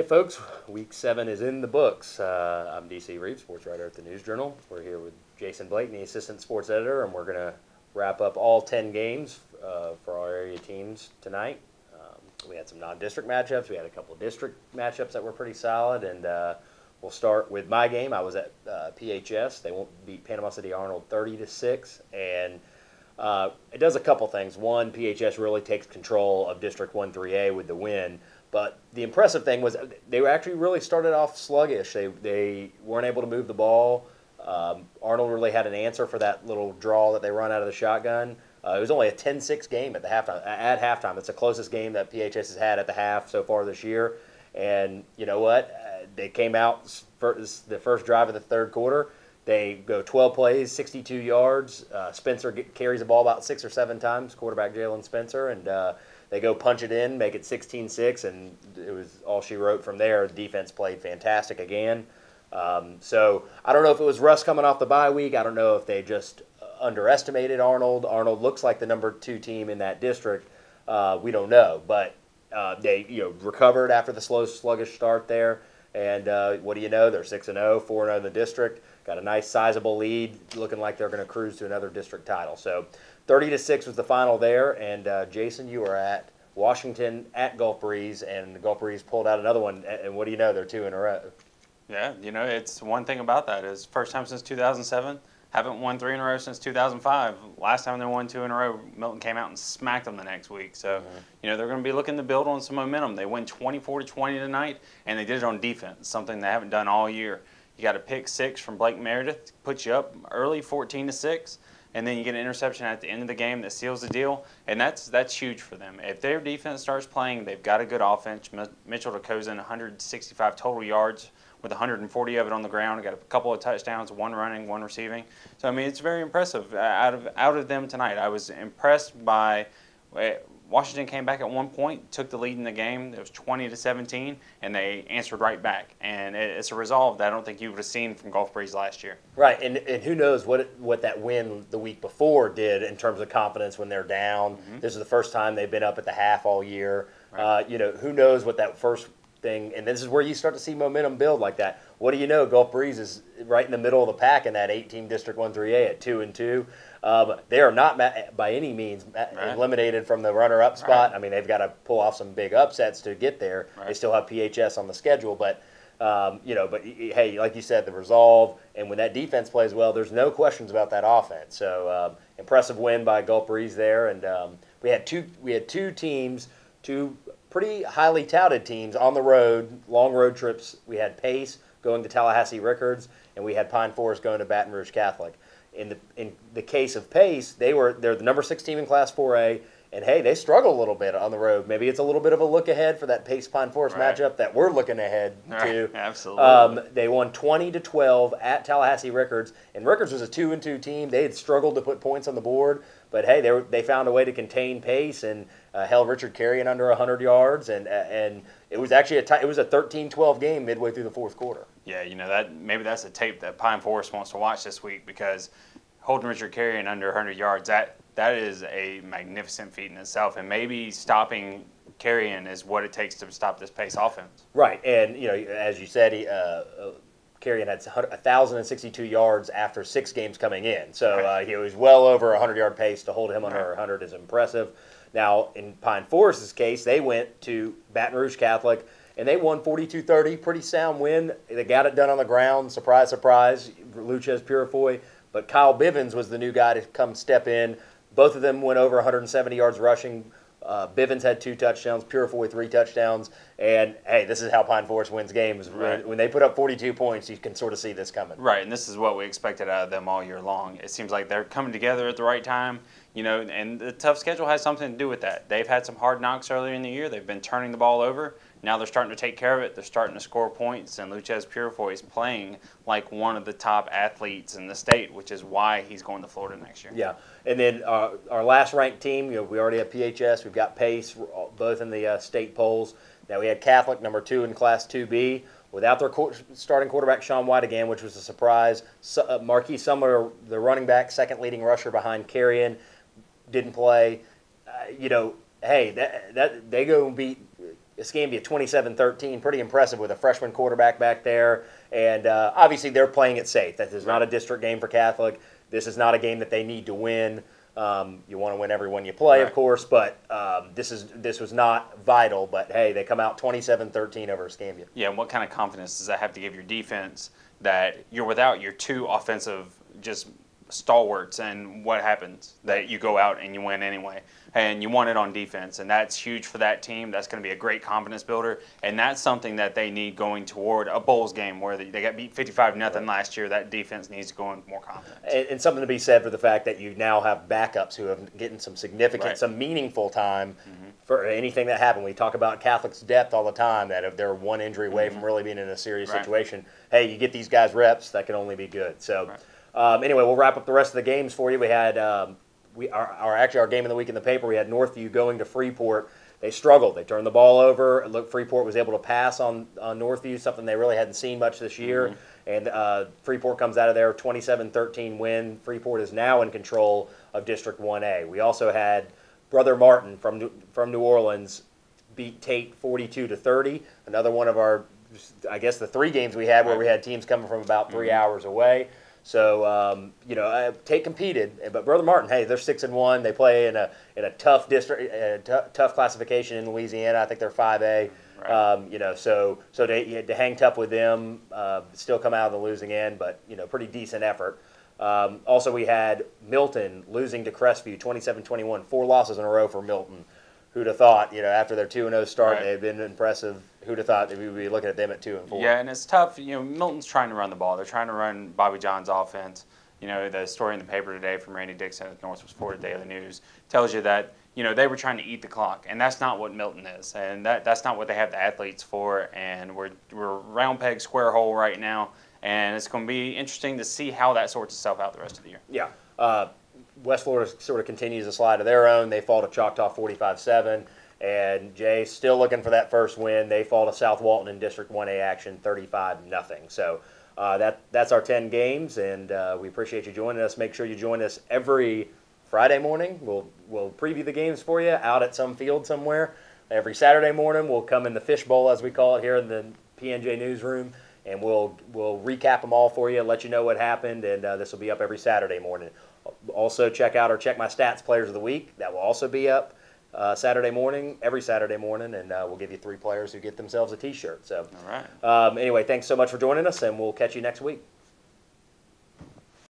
folks, week 7 is in the books. I'm D.C. Reeves, sports writer at the News Journal. We're here with Jason Blakeney, assistant sports editor, and we're going to wrap up all 10 games for our area teams tonight. We had some non-district matchups. We had a couple of district matchups that were pretty solid, and we'll start with my game. I was at PHS. They won't beat Panama City Arnold 30-6, and it does a couple things. One, PHS really takes control of District 1-3A with the win. But the impressive thing was they were actually really started off sluggish. They weren't able to move the ball. Arnold really had an answer for that little draw that they run out of the shotgun. It was only a 10-6 game at the halftime. At halftime, it's the closest game that PHS has had at the half so far this year. And you know what? They came out for the first drive of the third quarter. They go 12 plays, 62 yards. Spencer carries the ball about 6 or 7 times, quarterback Jalen Spencer, and they go punch it in, make it 16-6, and it was all she wrote from there. The defense played fantastic again. So I don't know if it was rust coming off the bye week. I don't know if they just underestimated Arnold. Arnold looks like the number 2 team in that district. We don't know, but they recovered after the slow, sluggish start there. And what do you know? They're 6-0, 4-0 in the district. Got a nice, sizable lead, looking like they're going to cruise to another district title. So 30-6 was the final there. And Jason, you were at Washington at Gulf Breeze, and Gulf Breeze pulled out another one. And what do you know? They're 2 in a row. Yeah, it's one thing about that is first time since 2007. Haven't won 3 in a row since 2005. Last time they won 2 in a row, Milton came out and smacked them the next week. So, they're going to be looking to build on some momentum. They win 24-20 tonight, and they did it on defense, something they haven't done all year. You got a pick 6 from Blake Meredith, puts you up early, 14-6, and then you get an interception at the end of the game that seals the deal, and that's huge for them. If their defense starts playing, they've got a good offense. Mitchell DeCozen, 165 total yards, with 140 of it on the ground. Got a couple of touchdowns, 1 running, 1 receiving. So, it's very impressive out of them tonight. I was impressed by Washington came back at one point, took the lead in the game. It was 20-17, and they answered right back. And it's a resolve that I don't think you would have seen from Gulf Breeze last year. Right, and who knows what that win the week before did in terms of confidence when they're down. This is the first time they've been up at the half all year. Right. Who knows what that first thing, and this is where you start to see momentum build like that. What do you know? Gulf Breeze is right in the middle of the pack in that 18 District 1-3A at 2-2. They are not by any means eliminated from the runner-up spot. Right. They've got to pull off some big upsets to get there. Right. They still have PHS on the schedule, but hey, like you said, the resolve, and when that defense plays well, there's no questions about that offense. So impressive win by Gulf Breeze there, and we had two teams, two pretty highly touted teams on the road, long road trips. We had Pace going to Tallahassee Rickards, and we had Pine Forest going to Baton Rouge Catholic. In the case of Pace, they're the number 6 team in Class 4A, and hey, they struggle a little bit on the road. Maybe it's a little bit of a look ahead for that Pace Pine Forest matchup that we're looking ahead to. Absolutely. They won 20-12 at Tallahassee Rickards, and Rickards was a 2-2 team. They had struggled to put points on the board, but hey, they found a way to contain Pace and held Richard Carrion under 100 yards, and it was actually it was a 13-12 game midway through the fourth quarter. Yeah, maybe that's a tape that Pine Forest wants to watch this week, because holding Richard Carrion under 100 yards, that is a magnificent feat in itself, and maybe stopping Carrion is what it takes to stop this Pace offense. Right, and as you said, Carrion had 1,062 yards after 6 games coming in, so he was well over 100-yard pace. To hold him under 100 is impressive. Now, in Pine Forest's case, they went to Baton Rouge Catholic, and they won 42-30, pretty sound win. They got it done on the ground, surprise, surprise, Luchez Purifoy. But Kyle Bivens was the new guy to come step in. Both of them went over 170 yards rushing. Bivens had 2 touchdowns, Purifoy 3 touchdowns. And, hey, this is how Pine Forest wins games. Right. When they put up 42 points, you can sort of see this coming. Right, and this is what we expected out of them all year long. It seems like they're coming together at the right time. And the tough schedule has something to do with that. They've had some hard knocks earlier in the year. They've been turning the ball over. Now they're starting to take care of it. They're starting to score points, and Luchez Purifoy is playing like one of the top athletes in the state, which is why he's going to Florida next year. Yeah, and then our last ranked team, we already have PHS. We've got Pace, both in the state polls. Now we had Catholic, number 2 in Class 2B. Without their starting quarterback, Sean White, again, which was a surprise. Marquis Summer, the running back, second leading rusher behind Carrion, didn't play. Hey, they go and beat Escambia 27-13, pretty impressive with a freshman quarterback back there. And obviously they're playing it safe. This is not a district game for Catholic. This is not a game that they need to win. You want to win every one you play, of course, but this was not vital. But, hey, they come out 27-13 over Escambia. Yeah, and what kind of confidence does that have to give your defense that you're without your two offensive just stalwarts, and what happens? That you go out and you win anyway. And you won it on defense, and that's huge for that team. That's going to be a great confidence builder, and that's something that they need going toward a Bowls game where they got beat 55-0 last year. That defense needs to go in more confidence. And something to be said for the fact that you now have backups who have getting some significant, some meaningful time for anything that happened. We talk about Catholic's depth all the time, that if they're one injury away from really being in a serious situation, hey, you get these guys reps, that can only be good. So anyway, we'll wrap up the rest of the games for you. We had our game of the week in the paper. We had Northview going to Freeport. They struggled. They turned the ball over. Look, Freeport was able to pass on Northview, something they really hadn't seen much this year. And Freeport comes out of there 27-13 win. Freeport is now in control of District 1A. We also had Brother Martin from New Orleans beat Tate 42-30. Another one of our, I guess, the three games we had where we had teams coming from about 3 hours away. So Tate competed, but Brother Martin, hey, they're 6-1. They play in a tough district, tough classification in Louisiana. I think they're 5A. So to hang tough with them, still come out of the losing end, but pretty decent effort. Also, we had Milton losing to Crestview 27-21, 4 losses in a row for Milton. Who'd have thought, after their 2-0 start, they've been impressive. Who'd have thought that we would be looking at them at 2-4? Yeah, and it's tough. Milton's trying to run the ball. They're trying to run Bobby John's offense. The story in the paper today from Randy Dixon at the Northwest Florida Daily News tells you that, they were trying to eat the clock, and that's not what Milton is, and that's not what they have the athletes for, and we're round peg, square hole right now, and it's going to be interesting to see how that sorts itself out the rest of the year. Yeah. West Florida sort of continues to slide of their own. They fall to Choctaw 45-7, and Jay still looking for that first win. They fall to South Walton in District 1A action 35-0. So that's our 10 games, and we appreciate you joining us. Make sure you join us every Friday morning. We'll preview the games for you out at some field somewhere. Every Saturday morning we'll come in the fishbowl, as we call it here in the PNJ newsroom, and we'll recap them all for you, let you know what happened, and this will be up every Saturday morning. Also, check my stats players of the week. That will also be up every Saturday morning, and we'll give you 3 players who get themselves a T-shirt. So, all right. Anyway, thanks so much for joining us, and we'll catch you next week.